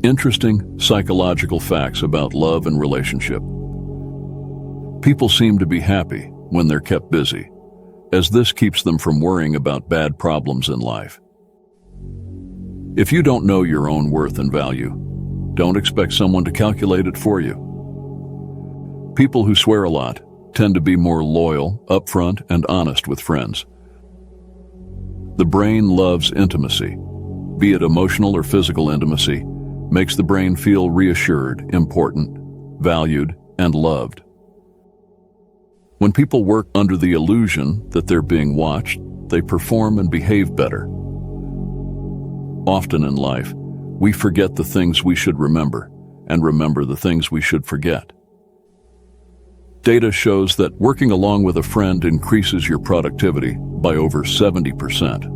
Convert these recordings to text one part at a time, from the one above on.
Interesting psychological facts about love and relationship. People seem to be happy when they're kept busy, as this keeps them from worrying about bad problems in life. If you don't know your own worth and value, don't expect someone to calculate it for you. People who swear a lot tend to be more loyal, upfront, and honest with friends. The brain loves intimacy, be it emotional or physical intimacy, makes the brain feel reassured, important, valued, and loved. When people work under the illusion that they're being watched, they perform and behave better. Often in life, we forget the things we should remember and remember the things we should forget. Data shows that working along with a friend increases your productivity by over 70%.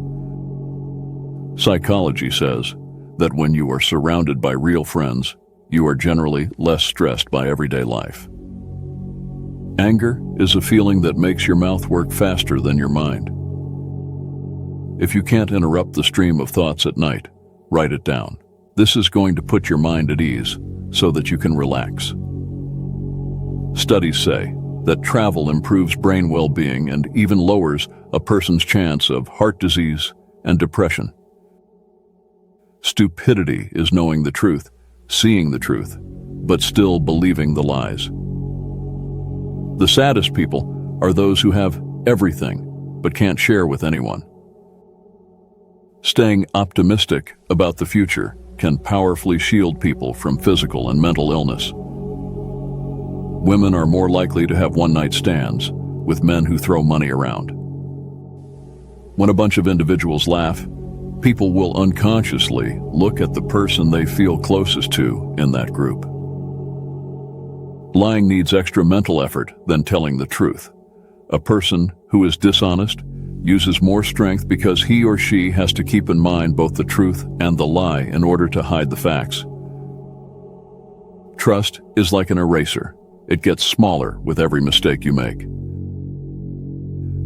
Psychology says that when you are surrounded by real friends, you are generally less stressed by everyday life. Anger is a feeling that makes your mouth work faster than your mind. If you can't interrupt the stream of thoughts at night, write it down. This is going to put your mind at ease so that you can relax. Studies say that travel improves brain well-being and even lowers a person's chance of heart disease and depression. Stupidity is knowing the truth, seeing the truth, but still believing the lies. The saddest people are those who have everything but can't share with anyone. Staying optimistic about the future can powerfully shield people from physical and mental illness. Women are more likely to have one-night stands with men who throw money around. When a bunch of individuals laugh, people will unconsciously look at the person they feel closest to in that group. Lying needs extra mental effort than telling the truth. A person who is dishonest uses more strength because he or she has to keep in mind both the truth and the lie in order to hide the facts. Trust is like an eraser. It gets smaller with every mistake you make.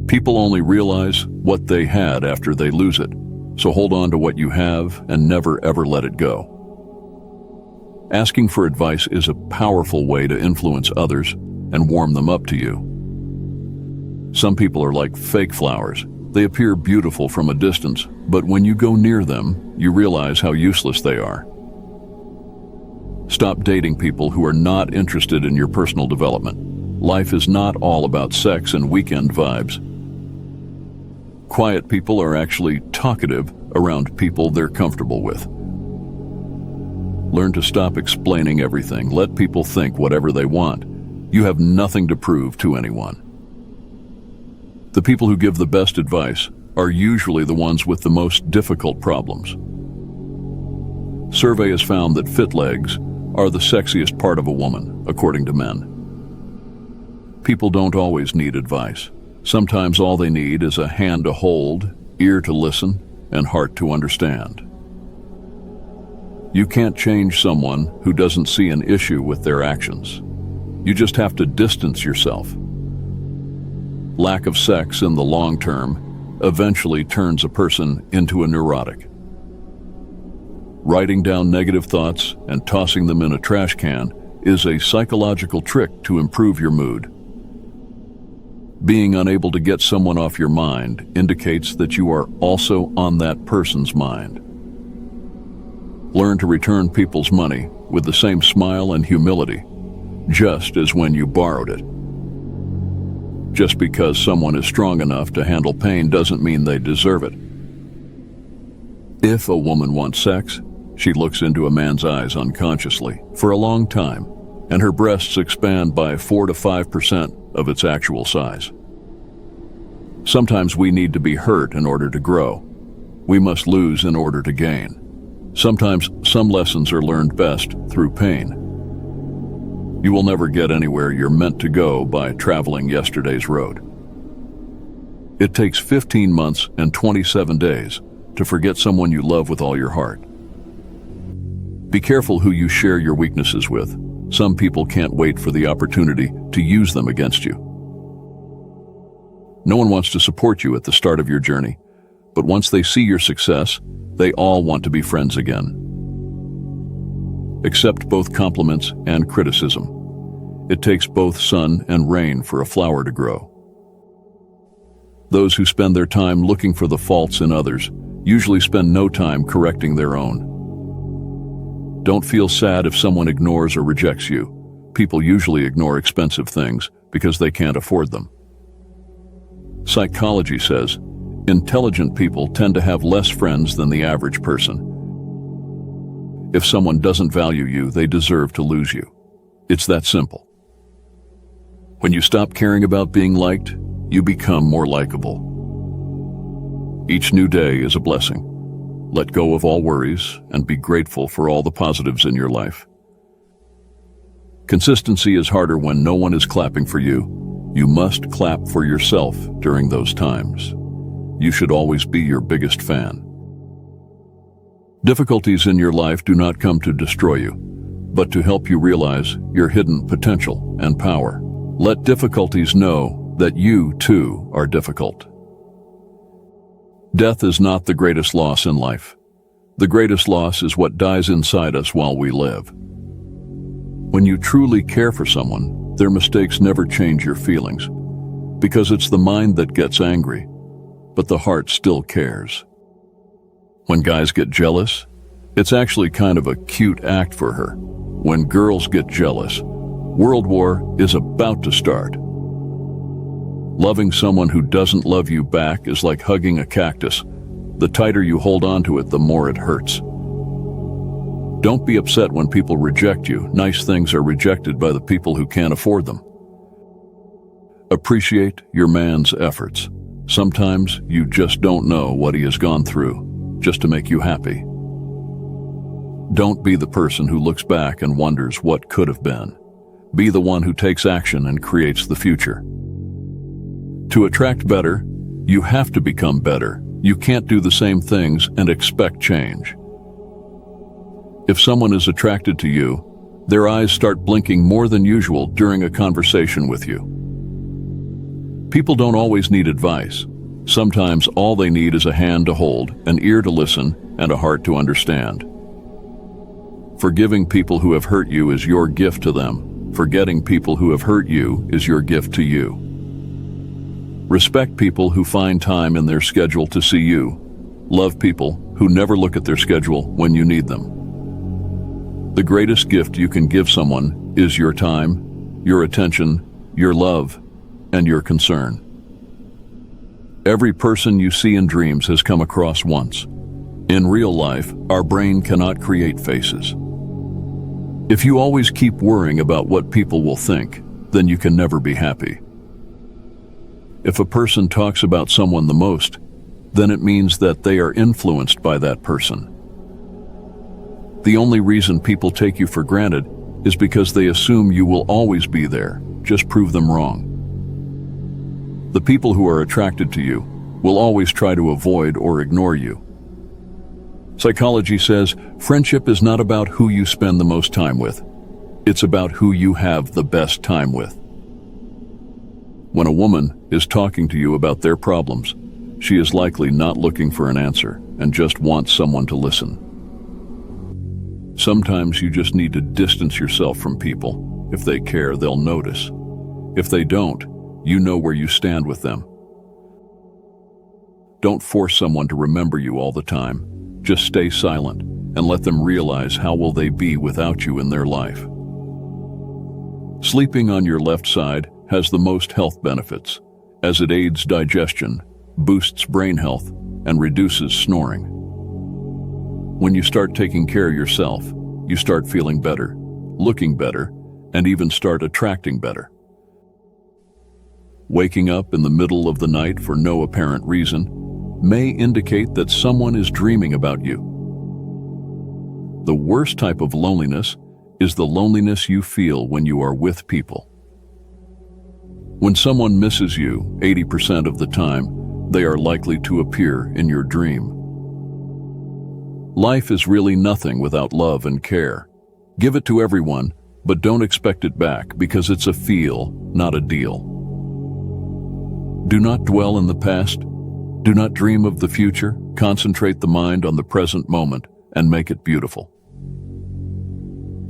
People only realize what they had after they lose it, so hold on to what you have and never ever let it go. Asking for advice is a powerful way to influence others and warm them up to you. Some people are like fake flowers. They appear beautiful from a distance, but when you go near them, you realize how useless they are. Stop dating people who are not interested in your personal development. Life is not all about sex and weekend vibes. Quiet people are actually talkative around people they're comfortable with. Learn to stop explaining everything. Let people think whatever they want. You have nothing to prove to anyone. The people who give the best advice are usually the ones with the most difficult problems. Survey has found that fit legs are the sexiest part of a woman, according to men. People don't always need advice. Sometimes all they need is a hand to hold, ear to listen, and heart to understand. You can't change someone who doesn't see an issue with their actions. You just have to distance yourself. Lack of sex in the long term eventually turns a person into a neurotic. Writing down negative thoughts and tossing them in a trash can is a psychological trick to improve your mood. Being unable to get someone off your mind indicates that you are also on that person's mind. Learn to return people's money with the same smile and humility, just as when you borrowed it. Just because someone is strong enough to handle pain doesn't mean they deserve it. If a woman wants sex, she looks into a man's eyes unconsciously for a long time, and her breasts expand by 4 to 5% of its actual size. Sometimes we need to be hurt in order to grow. We must lose in order to gain. Sometimes some lessons are learned best through pain. You will never get anywhere you're meant to go by traveling yesterday's road. It takes 15 months and 27 days to forget someone you love with all your heart. Be careful who you share your weaknesses with. Some people can't wait for the opportunity to use them against you. No one wants to support you at the start of your journey, but once they see your success, they all want to be friends again. Accept both compliments and criticism. It takes both sun and rain for a flower to grow. Those who spend their time looking for the faults in others usually spend no time correcting their own. Don't feel sad if someone ignores or rejects you. People usually ignore expensive things because they can't afford them. Psychology says, intelligent people tend to have less friends than the average person. If someone doesn't value you, they deserve to lose you. It's that simple. When you stop caring about being liked, you become more likable. Each new day is a blessing. Let go of all worries and be grateful for all the positives in your life. Consistency is harder when no one is clapping for you. You must clap for yourself during those times. You should always be your biggest fan. Difficulties in your life do not come to destroy you, but to help you realize your hidden potential and power. Let difficulties know that you, too, are difficult. Death is not the greatest loss in life. The greatest loss is what dies inside us while we live. When you truly care for someone, their mistakes never change your feelings, because it's the mind that gets angry, but the heart still cares. When guys get jealous, it's actually kind of a cute act for her. When girls get jealous, World War is about to start. Loving someone who doesn't love you back is like hugging a cactus. The tighter you hold on to it, the more it hurts. Don't be upset when people reject you. Nice things are rejected by the people who can't afford them. Appreciate your man's efforts. Sometimes you just don't know what he has gone through just to make you happy. Don't be the person who looks back and wonders what could have been. Be the one who takes action and creates the future. To attract better, you have to become better. You can't do the same things and expect change. If someone is attracted to you, their eyes start blinking more than usual during a conversation with you. People don't always need advice. Sometimes all they need is a hand to hold, an ear to listen, and a heart to understand. Forgiving people who have hurt you is your gift to them. Forgetting people who have hurt you is your gift to you. Respect people who find time in their schedule to see you. Love people who never look at their schedule when you need them. The greatest gift you can give someone is your time, your attention, your love, and your concern. Every person you see in dreams has come across once. In real life, our brain cannot create faces. If you always keep worrying about what people will think, then you can never be happy. If a person talks about someone the most, then it means that they are influenced by that person. The only reason people take you for granted is because they assume you will always be there. Just prove them wrong. The people who are attracted to you will always try to avoid or ignore you. Psychology says friendship is not about who you spend the most time with. It's about who you have the best time with. When a woman is talking to you about their problems, she is likely not looking for an answer and just wants someone to listen. Sometimes you just need to distance yourself from people. If they care, they'll notice. If they don't, you know where you stand with them. Don't force someone to remember you all the time. Just stay silent and let them realize how will they be without you in their life. Sleeping on your left side has the most health benefits, as it aids digestion, boosts brain health, and reduces snoring. When you start taking care of yourself, you start feeling better, looking better, and even start attracting better. Waking up in the middle of the night for no apparent reason may indicate that someone is dreaming about you. The worst type of loneliness is the loneliness you feel when you are with people. When someone misses you 80% of the time, they are likely to appear in your dream. Life is really nothing without love and care. Give it to everyone, but don't expect it back because it's a feel, not a deal. Do not dwell in the past. Do not dream of the future. Concentrate the mind on the present moment and make it beautiful.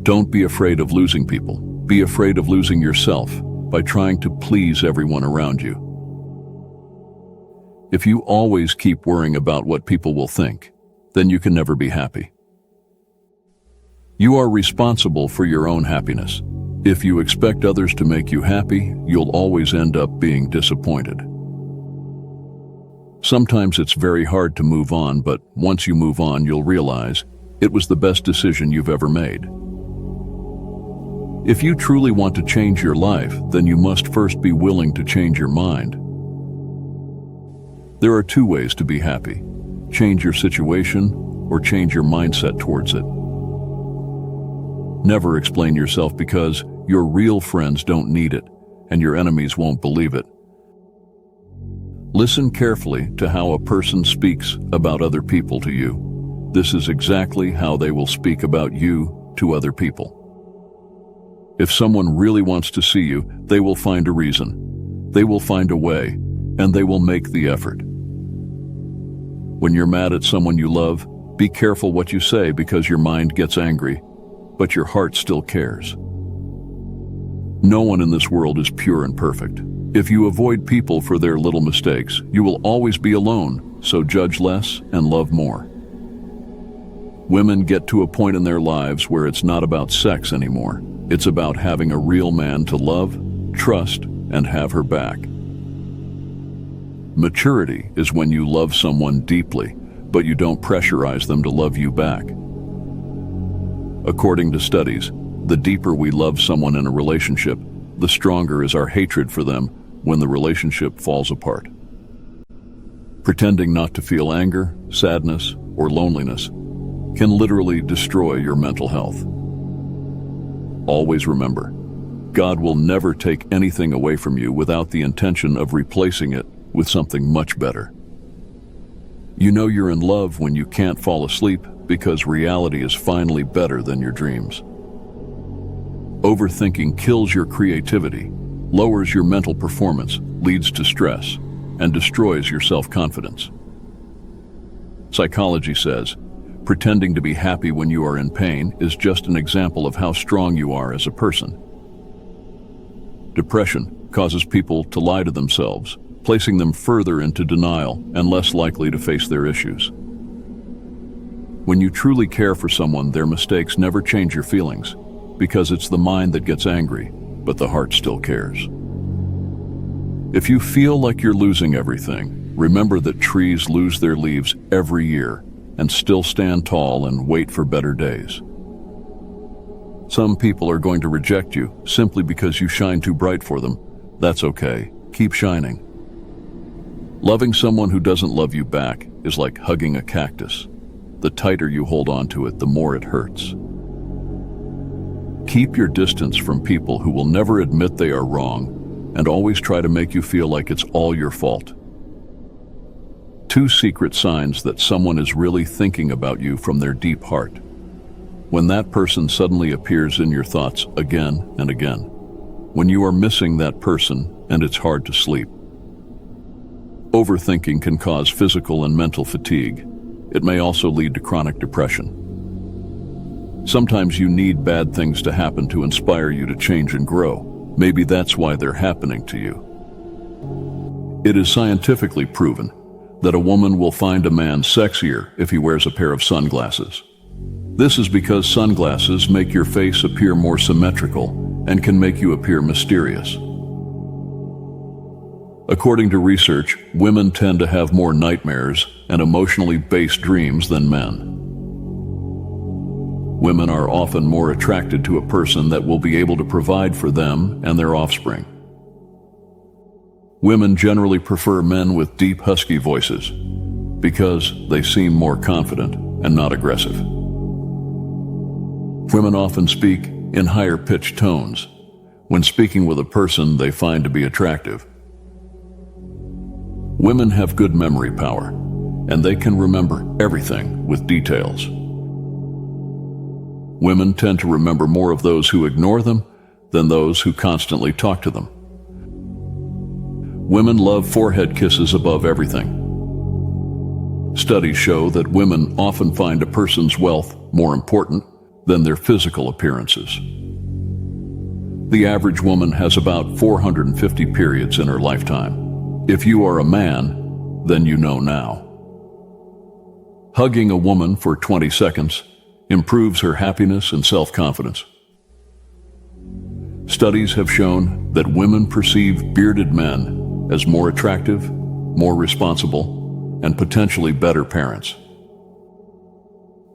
Don't be afraid of losing people. Be afraid of losing yourself by trying to please everyone around you. If you always keep worrying about what people will think, then you can never be happy. You are responsible for your own happiness. If you expect others to make you happy, you'll always end up being disappointed. Sometimes it's very hard to move on, but once you move on, you'll realize it was the best decision you've ever made. If you truly want to change your life, then you must first be willing to change your mind. There are two ways to be happy: change your situation or change your mindset towards it. Never explain yourself, because your real friends don't need it, and your enemies won't believe it. Listen carefully to how a person speaks about other people to you. This is exactly how they will speak about you to other people. If someone really wants to see you, they will find a reason. They will find a way, and they will make the effort. When you're mad at someone you love, be careful what you say, because your mind gets angry, but your heart still cares. No one in this world is pure and perfect. If you avoid people for their little mistakes, you will always be alone, so judge less and love more. Women get to a point in their lives where it's not about sex anymore. It's about having a real man to love, trust, and have her back. Maturity is when you love someone deeply, but you don't pressurize them to love you back. According to studies, the deeper we love someone in a relationship, the stronger is our hatred for them when the relationship falls apart. Pretending not to feel anger, sadness, or loneliness can literally destroy your mental health. Always remember, God will never take anything away from you without the intention of replacing it with something much better. You know you're in love when you can't fall asleep, because reality is finally better than your dreams. Overthinking kills your creativity, lowers your mental performance, leads to stress, and destroys your self-confidence. Psychology says, pretending to be happy when you are in pain is just an example of how strong you are as a person. Depression causes people to lie to themselves, placing them further into denial and less likely to face their issues. When you truly care for someone, their mistakes never change your feelings, because it's the mind that gets angry, but the heart still cares. If you feel like you're losing everything, remember that trees lose their leaves every year and still stand tall and wait for better days. Some people are going to reject you simply because you shine too bright for them. That's okay. Keep shining. Loving someone who doesn't love you back is like hugging a cactus. The tighter you hold on to it, the more it hurts. Keep your distance from people who will never admit they are wrong and always try to make you feel like it's all your fault. 2 secret signs that someone is really thinking about you from their deep heart. When that person suddenly appears in your thoughts again and again. When you are missing that person and it's hard to sleep. Overthinking can cause physical and mental fatigue. It may also lead to chronic depression. Sometimes you need bad things to happen to inspire you to change and grow. Maybe that's why they're happening to you. It is scientifically proven that a woman will find a man sexier if he wears a pair of sunglasses. This is because sunglasses make your face appear more symmetrical and can make you appear mysterious. According to research, women tend to have more nightmares and emotionally based dreams than men. Women are often more attracted to a person that will be able to provide for them and their offspring. Women generally prefer men with deep, husky voices because they seem more confident and not aggressive. Women often speak in higher-pitched tones when speaking with a person they find to be attractive. Women have good memory power, and they can remember everything with details. Women tend to remember more of those who ignore them than those who constantly talk to them. Women love forehead kisses above everything. Studies show that women often find a person's wealth more important than their physical appearances. The average woman has about 450 periods in her lifetime. If you are a man, then you know now. Hugging a woman for 20 seconds improves her happiness and self-confidence. Studies have shown that women perceive bearded men as more attractive, more responsible, and potentially better parents.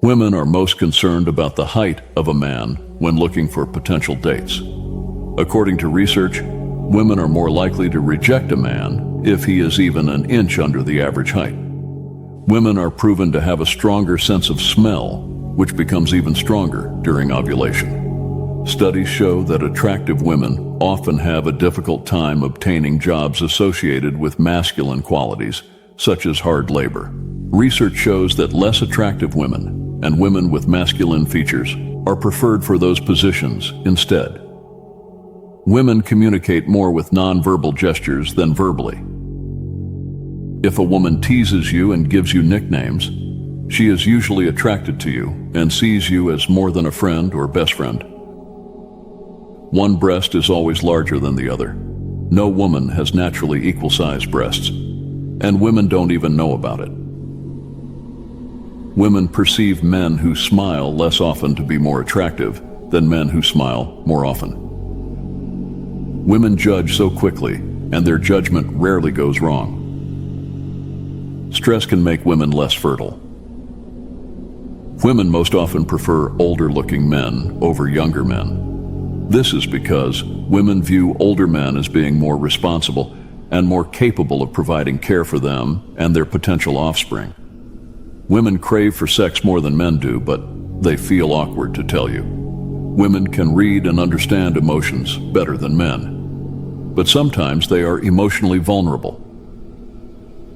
Women are most concerned about the height of a man when looking for potential dates. According to research, women are more likely to reject a man if he is even an inch under the average height. Women are proven to have a stronger sense of smell, which becomes even stronger during ovulation. Studies show that attractive women often have a difficult time obtaining jobs associated with masculine qualities, such as hard labor. Research shows that less attractive women and women with masculine features are preferred for those positions instead. Women communicate more with nonverbal gestures than verbally. If a woman teases you and gives you nicknames, she is usually attracted to you and sees you as more than a friend or best friend. One breast is always larger than the other. No woman has naturally equal-sized breasts, and women don't even know about it. Women perceive men who smile less often to be more attractive than men who smile more often. Women judge so quickly, and their judgment rarely goes wrong. Stress can make women less fertile. Women most often prefer older-looking men over younger men. This is because women view older men as being more responsible and more capable of providing care for them and their potential offspring. Women crave for sex more than men do, but they feel awkward to tell you. Women can read and understand emotions better than men, but sometimes they are emotionally vulnerable.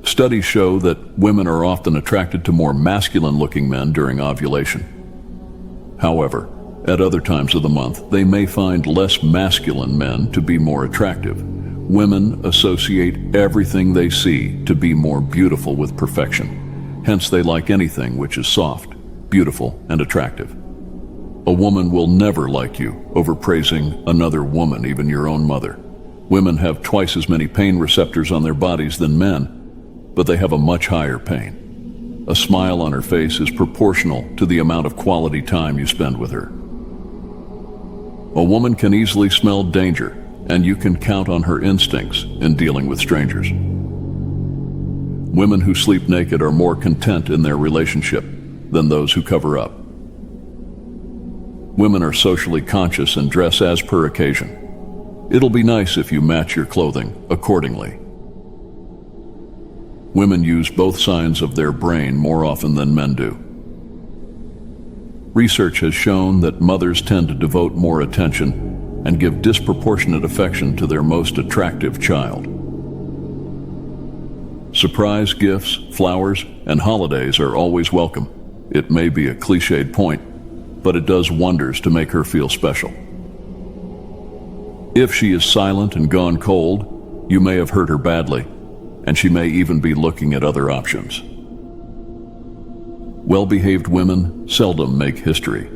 Studies show that women are often attracted to more masculine-looking men during ovulation. However, at other times of the month, they may find less masculine men to be more attractive. Women associate everything they see to be more beautiful with perfection. Hence, they like anything which is soft, beautiful, and attractive. A woman will never like you over praising another woman, even your own mother. Women have twice as many pain receptors on their bodies than men, but they have a much higher pain. A smile on her face is proportional to the amount of quality time you spend with her. A woman can easily smell danger, and you can count on her instincts in dealing with strangers. Women who sleep naked are more content in their relationship than those who cover up. Women are socially conscious and dress as per occasion. It'll be nice if you match your clothing accordingly. Women use both sides of their brain more often than men do. Research has shown that mothers tend to devote more attention and give disproportionate affection to their most attractive child. Surprise gifts, flowers, and holidays are always welcome. It may be a cliched point, but it does wonders to make her feel special. If she is silent and gone cold, you may have hurt her badly, and she may even be looking at other options. Well-behaved women seldom make history.